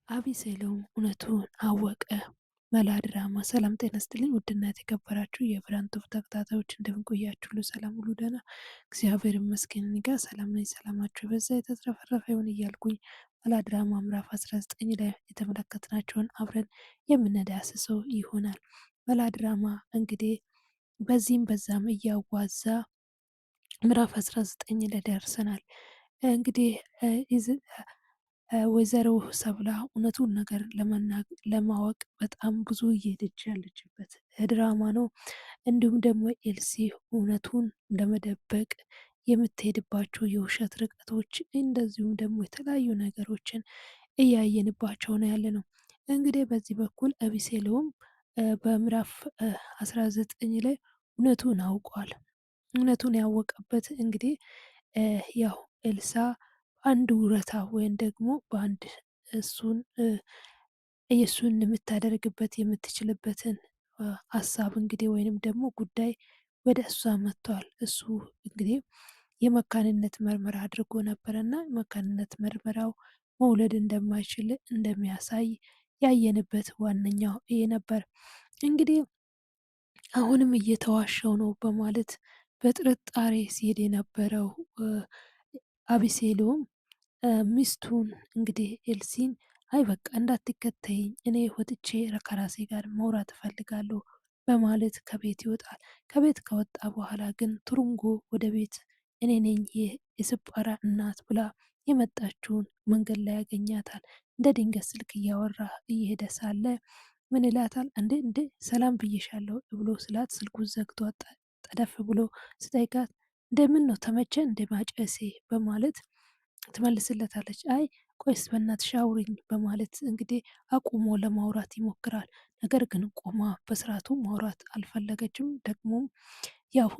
አቤሴሎም እውነቱን አወቀ። መላ ድራማ። ሰላም ጤና ይስጥልኝ ውድና የተከበራችሁ የብርሃን ቱብ ተከታታዮች እንደምን ቆያችሁ? ሁሉ ሰላም፣ ሁሉ ደህና፣ እግዚአብሔር ይመስገን። እኔ ጋር ሰላም ነኝ። ሰላማችሁ የበዛ የተትረፈረፈ ይሁን እያልኩኝ መላ ድራማ ምዕራፍ 19 ላይ የተመለከትናቸውን አብረን የምንዳስሰው ይሆናል። መላ ድራማ እንግዲህ በዚህም በዛም እያዋዛ ምዕራፍ 19 ላይ ደርሰናል። እንግዲህ ወይዘሮ ሰብለ እውነቱን ነገር ለማወቅ በጣም ብዙ እየሄደች ያለችበት ድራማ ነው። እንዲሁም ደግሞ ኤልሲ እውነቱን ለመደበቅ የምትሄድባቸው የውሸት ርቀቶች፣ እንደዚሁም ደግሞ የተለያዩ ነገሮችን እያየንባቸው ነው ያለ ነው። እንግዲህ በዚህ በኩል አቤሴሎም በምዕራፍ 19 ላይ እውነቱን አውቋል። እውነቱን ያወቀበት እንግዲህ ያው ኤልሳ አንድ ውረታ ወይም ደግሞ በአንድ እሱን የምታደርግበት የምትችልበትን ሀሳብ እንግዲህ ወይንም ደግሞ ጉዳይ ወደ እሷ መጥቷል። እሱ እንግዲህ የመካንነት ምርመራ አድርጎ ነበረ እና መካንነት ምርመራው መውለድ እንደማይችል እንደሚያሳይ ያየንበት ዋነኛው ይሄ ነበር። እንግዲህ አሁንም እየተዋሸው ነው በማለት በጥርጣሬ ሲሄድ የነበረው አቤሴሎም ሚስቱን እንግዲህ ኤልሲን አይ በቃ እንዳትከተይኝ እኔ ወጥቼ ከራሴ ጋር መውራት እፈልጋለሁ በማለት ከቤት ይወጣል። ከቤት ከወጣ በኋላ ግን ትሩንጎ ወደ ቤት እኔ ነኝ የስጳራ እናት ብላ የመጣችውን መንገድ ላይ ያገኛታል። እንደ ድንገት ስልክ እያወራ እየሄደ ሳለ ምን ይላታል? እንዴ እንዴ ሰላም ብዬሻለሁ ብሎ ስላት ስልኩን ዘግቶ ጠደፍ ብሎ ስጠይቃት እንደምን ነው ተመቸ እንደ ማጨሴ በማለት ትመልስለታለች። አይ ቆይስ በእናትሽ አውሪኝ በማለት እንግዲህ አቁሞ ለማውራት ይሞክራል። ነገር ግን ቆማ በስርዓቱ ማውራት አልፈለገችም። ደግሞም ያው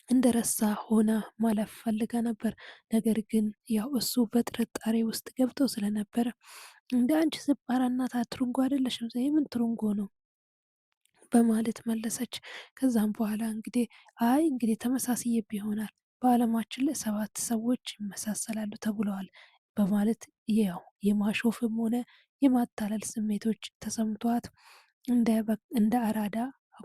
እንደረሳ ሆና ማለፍ ፈልጋ ነበር። ነገር ግን ያው እሱ በጥርጣሬ ውስጥ ገብቶ ስለነበረ እንደ አንቺ ስባራ እናት ትሩንጎ አይደለሽም? የምን ትሩንጎ ነው በማለት መለሰች። ከዛም በኋላ እንግዲህ አይ እንግዲህ ተመሳስዬብ ይሆናል በዓለማችን ላይ 7 ሰዎች ይመሳሰላሉ ተብለዋል በማለት ያው የማሾፍም ሆነ የማታለል ስሜቶች ተሰምቷት እንደ አራዳ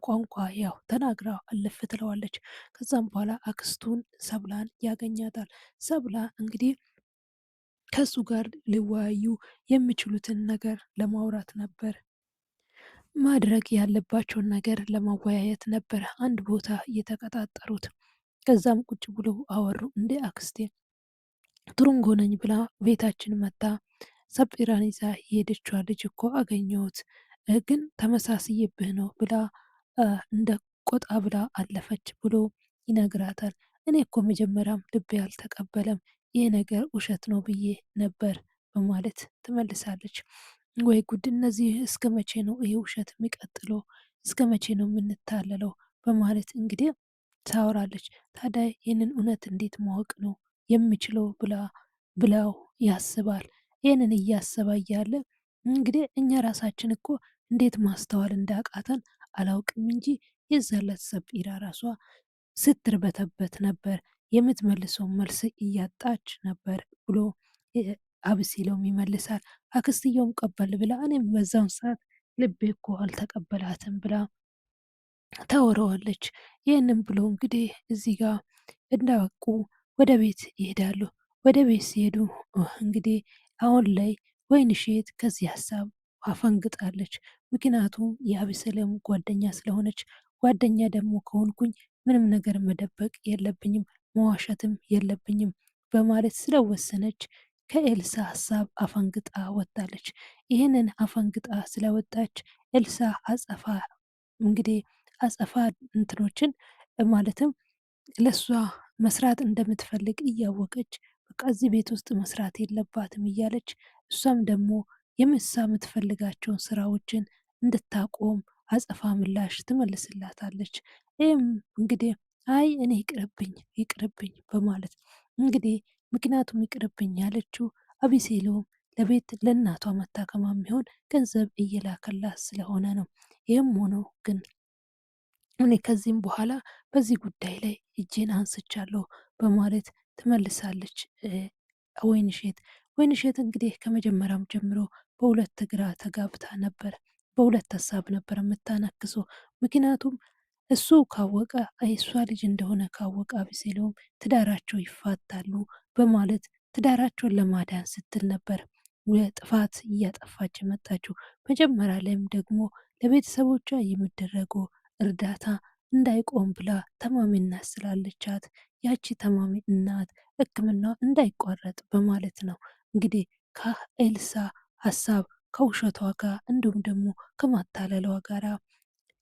ቋንቋ ያው ተናግራ አለፍ ትለዋለች። ከዛም በኋላ አክስቱን ሰብላን ያገኛታል። ሰብላ እንግዲህ ከሱ ጋር ሊወያዩ የሚችሉትን ነገር ለማውራት ነበር፣ ማድረግ ያለባቸውን ነገር ለማወያየት ነበር አንድ ቦታ እየተቀጣጠሩት። ከዛም ቁጭ ብሎ አወሩ። እንዴ አክስቴ ትሩንጎ ነኝ ብላ ቤታችን መታ ሰጲራን ይዛ የሄደችዋ ልጅ እኮ አገኘሁት፣ ግን ተመሳስዬብህ ነው ብላ እንደ ቆጣ ብላ አለፈች ብሎ ይነግራታል። እኔ እኮ መጀመሪያም ልቤ አልተቀበለም ይሄ ነገር ውሸት ነው ብዬ ነበር በማለት ትመልሳለች። ወይ ጉድ! እነዚህ እስከ መቼ ነው ይሄ ውሸት የሚቀጥለው? እስከ መቼ ነው የምንታለለው? በማለት እንግዲህ ታወራለች። ታዲያ ይህንን እውነት እንዴት ማወቅ ነው የሚችለው ብላው ያስባል። ይህንን እያሰባ እያለ እንግዲህ እኛ ራሳችን እኮ እንዴት ማስተዋል እንዳቃተን አላውቅም እንጂ የዛለት ሰጲራ ራሷ ስትርበተበት ነበር፣ የምትመልሰውን መልስ እያጣች ነበር ብሎ አቤሴሎም ይመልሳል። አክስትየውም ቀበል ብላ እኔም በዛውን ሰዓት ልቤ እኮ አልተቀበላትም ብላ ታወራዋለች። ይህንም ብሎ እንግዲህ እዚህ ጋር እንዳበቁ ወደ ቤት ይሄዳሉ። ወደ ቤት ሲሄዱ እንግዲህ አሁን ላይ ወይንሸት ከዚህ ሀሳብ አፈንግጣለች። ምክንያቱም የአቤሴሎም ጓደኛ ስለሆነች፣ ጓደኛ ደግሞ ከሆንኩኝ ምንም ነገር መደበቅ የለብኝም መዋሸትም የለብኝም በማለት ስለወሰነች ከኤልሳ ሀሳብ አፈንግጣ ወጣለች። ይህንን አፈንግጣ ስለወጣች ኤልሳ እንግዲህ አጸፋ እንትኖችን ማለትም ለእሷ መስራት እንደምትፈልግ እያወቀች በቃ እዚህ ቤት ውስጥ መስራት የለባትም እያለች እሷም ደግሞ የምትፈልጋቸውን ስራዎችን እንድታቆም አጸፋ ምላሽ ትመልስላታለች። ይህም እንግዲህ አይ እኔ ይቅርብኝ በማለት እንግዲህ ምክንያቱም ይቅርብኝ ያለችው አቤሴሎም ለቤት ለእናቷ መታከማ የሚሆን ገንዘብ እየላከላት ስለሆነ ነው። ይህም ሆኖ ግን እኔ ከዚህም በኋላ በዚህ ጉዳይ ላይ እጄን አንስቻለሁ በማለት ትመልሳለች ወይንሸት ወይንሸት እንግዲህ ከመጀመሪያም ጀምሮ በሁለት ግራ ተጋብታ ነበር። በሁለት ሀሳብ ነበር የምታነክሰው። ምክንያቱም እሱ ካወቀ የእሷ ልጅ እንደሆነ ካወቀ አቤሴሎም ትዳራቸው ይፋታሉ በማለት ትዳራቸውን ለማዳን ስትል ነበር ጥፋት እያጠፋች የመጣችው። መጀመሪያ ላይም ደግሞ ለቤተሰቦቿ የሚደረገው እርዳታ እንዳይቆም ብላ ተማሚ እናት ስላለቻት ያቺ ተማሚ እናት ሕክምና እንዳይቋረጥ በማለት ነው እንግዲህ ከኤልሳ ሀሳብ ከውሸቷ ጋር እንዲሁም ደግሞ ከማታለሏ ጋራ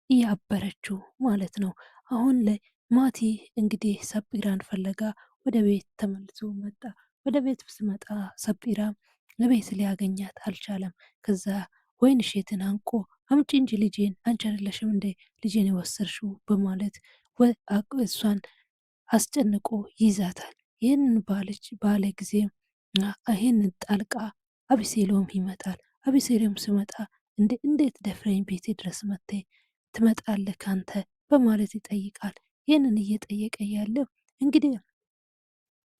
እያበረችው ማለት ነው። አሁን ላይ ማቲ እንግዲህ ሰጲራን ፍለጋ ወደ ቤት ተመልሶ መጣ። ወደ ቤት ስመጣ ሰጲራ ለቤት ሊያገኛት አልቻለም። ከዛ ወይንሸትን አንቆ አምጪ እንጂ ልጄን፣ አንቺ አይደለሽም እንደ ልጄን የወሰድሽው በማለት እሷን አስጨንቆ ይዛታል። ይህንን ባለ ጊዜ ይህንን ጣልቃ አቢሴሎም ይመጣል። አቢሴሎም ሲመጣ እንዴት ደፍረኝ ቤቴ ድረስ መጥተ ትመጣለህ ካንተ በማለት ይጠይቃል። ይህንን እየጠየቀ ያለ እንግዲህ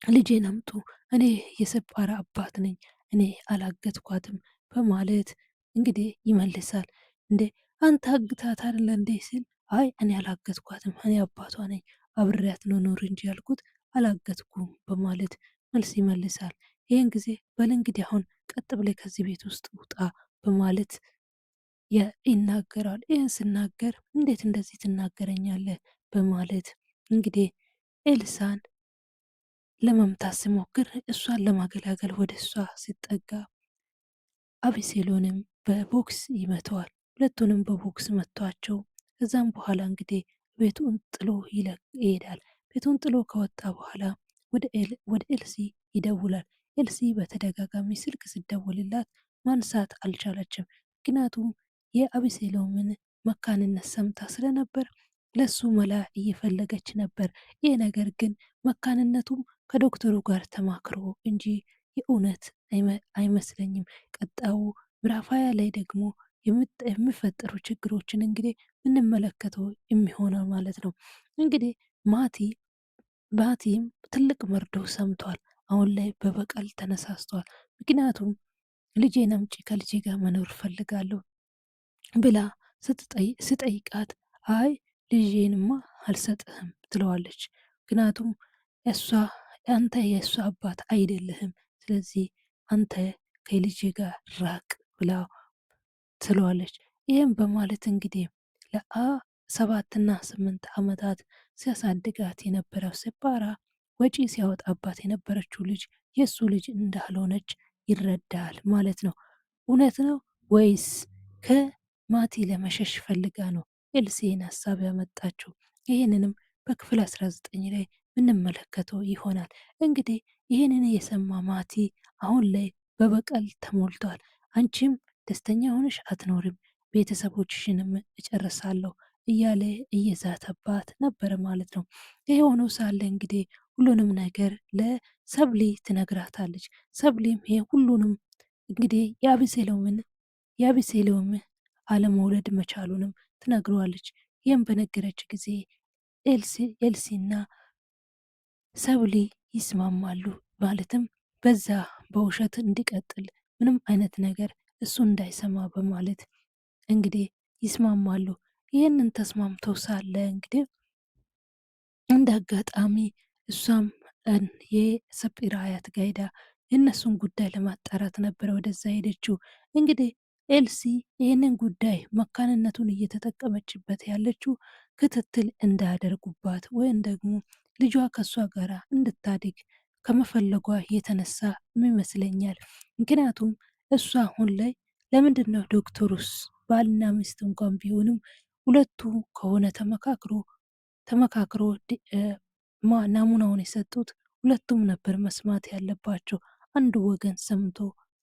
ልጄን አምጡ፣ እኔ የሰጳራ አባት ነኝ፣ እኔ አላገትኳትም በማለት እንግዲህ ይመልሳል። እንዴ አንተ አግታት አይደለ እንዴ ሲል አይ እኔ አላገትኳትም፣ እኔ አባቷ ነኝ፣ አብሬያት ነው ኑር እንጂ ያልኩት አላገትኩም በማለት መልስ ይመልሳል። ይህን ጊዜ በል እንግዲህ አሁን ቀጥ ብለህ ከዚህ ቤት ውስጥ ውጣ በማለት ይናገራል። ይህን ስናገር እንዴት እንደዚህ ትናገረኛለህ በማለት እንግዲህ ኤልሳን ለመምታት ሲሞክር እሷን ለማገላገል ወደ እሷ ሲጠጋ አቤሴሎንም በቦክስ ይመተዋል። ሁለቱንም በቦክስ መቷቸው። ከዛም በኋላ እንግዲህ ቤቱን ጥሎ ይሄዳል። ቤቱን ጥሎ ከወጣ በኋላ ወደ ኤልሲ ይደውላል። ኤልሲ በተደጋጋሚ ስልክ ስደውልላት ማንሳት አልቻለችም። ምክንያቱም የአቤሴሎምን መካንነት ሰምታ ስለነበር ለሱ መላ እየፈለገች ነበር። ይህ ነገር ግን መካንነቱም ከዶክተሩ ጋር ተማክሮ እንጂ የእውነት አይመስለኝም። ቀጣዩ ምዕራፍ 20 ላይ ደግሞ የሚፈጠሩ ችግሮችን እንግዲህ የምንመለከተው የሚሆነው ማለት ነው። እንግዲህ ማቲም ትልቅ መርዶ ሰምቷል። አሁን ላይ በበቀል ተነሳስቷል። ምክንያቱም ልጄን አምጪ ከልጄ ጋር መኖር እፈልጋለሁ ብላ ስጠይቃት አይ ልጄንማ አልሰጥህም ትለዋለች። ምክንያቱም አንተ የእሷ አባት አይደለህም፣ ስለዚህ አንተ ከልጄ ጋር ራቅ ብላ ትለዋለች። ይህም በማለት እንግዲህ ለ7 እና 8 ዓመታት ሲያሳድጋት የነበረው ሲፓራ ወጪ ሲያወጣባት የነበረችው ልጅ የእሱ ልጅ እንዳልሆነች ይረዳል ማለት ነው። እውነት ነው ወይስ ከማቲ ለመሸሽ ፈልጋ ነው ኤልሲን ሀሳብ ያመጣችው? ይህንንም በክፍል 19 ላይ ምንመለከተው ይሆናል። እንግዲህ ይህንን የሰማ ማቲ አሁን ላይ በበቀል ተሞልቷል። አንቺም ደስተኛ ሆነሽ አትኖርም፣ ቤተሰቦችሽንም እጨርሳለሁ እያለ እየዛተባት ነበረ ማለት ነው። ይህ ሆኖ ሳለ እንግዲህ ሁሉንም ነገር ለሰብሊ ትነግራታለች። ሰብሊም ይሄ ሁሉንም እንግዲህ የአቤሴሎም አለመውለድ መቻሉንም ትነግረዋለች። ይህም በነገረች ጊዜ ኤልሲና ሰብሊ ይስማማሉ። ማለትም በዛ በውሸት እንዲቀጥል ምንም አይነት ነገር እሱ እንዳይሰማ በማለት እንግዲህ ይስማማሉ። ይህንን ተስማምተው ሳለ እንግዲህ እንደ አጋጣሚ እሷም የሰጲራ አያት ጋ ሄዳ የእነሱን ጉዳይ ለማጣራት ነበረ ወደዛ ሄደችው። እንግዲህ ኤልሲ ይህንን ጉዳይ መካንነቱን እየተጠቀመችበት ያለችው ክትትል እንዳያደርጉባት ወይም ደግሞ ልጇ ከእሷ ጋር እንድታድግ ከመፈለጓ የተነሳ ይመስለኛል። ምክንያቱም እሷ አሁን ላይ ለምንድን ነው ዶክተሩስ ባልና ሚስት እንኳን ቢሆንም ሁለቱ ከሆነ ተመካክሮ ናሙናውን የሰጡት ሁለቱም ነበር መስማት ያለባቸው። አንዱ ወገን ሰምቶ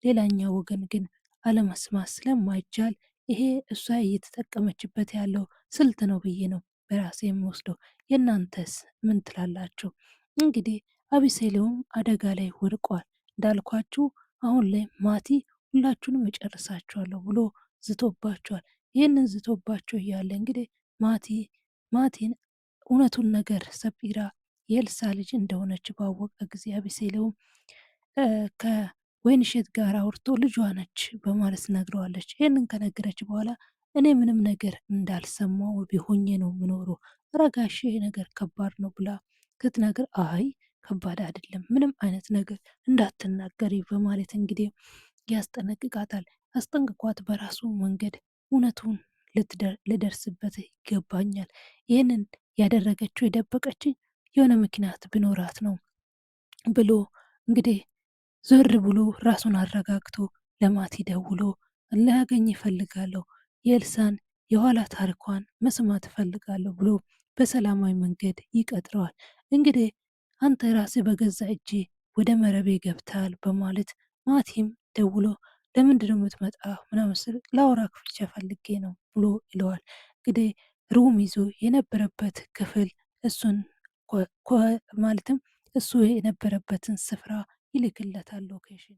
ሌላኛው ወገን ግን አለመስማት ስለማይቻል ይሄ እሷ እየተጠቀመችበት ያለው ስልት ነው ብዬ ነው በራሴ የምወስደው። የእናንተስ ምን ትላላችሁ? እንግዲህ አቤሴሎም አደጋ ላይ ወድቋል። እንዳልኳችሁ አሁን ላይ ማቲ ሁላችሁንም እጨርሳችኋለሁ ብሎ ዝቶባቸዋል። ይህንን ዝቶባቸው እያለ እንግዲህ ማቲን እውነቱን ነገር ሰጲራ የኤልሳ ልጅ እንደሆነች ባወቀ ጊዜ አቤሴሎም ከወይንሸት ጋር አውርቶ ልጇ ነች በማለት ነግረዋለች። ይህንን ከነገረች በኋላ እኔ ምንም ነገር እንዳልሰማው ቢሆኜ ነው የምኖረው፣ ኧረ ጋሼ ይሄ ነገር ከባድ ነው ብላ ስትነግር አይ ከባድ አይደለም ምንም አይነት ነገር እንዳትናገሪ በማለት እንግዲህ ያስጠነቅቃታል። አስጠንቅቋት በራሱ መንገድ እውነቱን ልደርስበት ይገባኛል፣ ይህንን ያደረገችው የደበቀችኝ የሆነ ምክንያት ቢኖራት ነው ብሎ እንግዲህ ዞር ብሎ ራሱን አረጋግቶ ለማቲ ደውሎ ላገኝ እፈልጋለሁ፣ የኤልሳን የኋላ ታሪኳን መስማት እፈልጋለሁ ብሎ በሰላማዊ መንገድ ይቀጥረዋል። እንግዲህ አንተ ራስህ በገዛ እጄ ወደ መረቤ ገብተሃል በማለት ማቲም ደውሎ ለምንድን ነው የምትመጣው ምናምን ስል ላወራህ ብቻ ፈልጌ ነው ብሎ ይለዋል። እንግዲህ ሩም ይዞ የነበረበት ክፍል እሱን ማለትም እሱ የነበረበትን ስፍራ ይልክለታል ሎኬሽን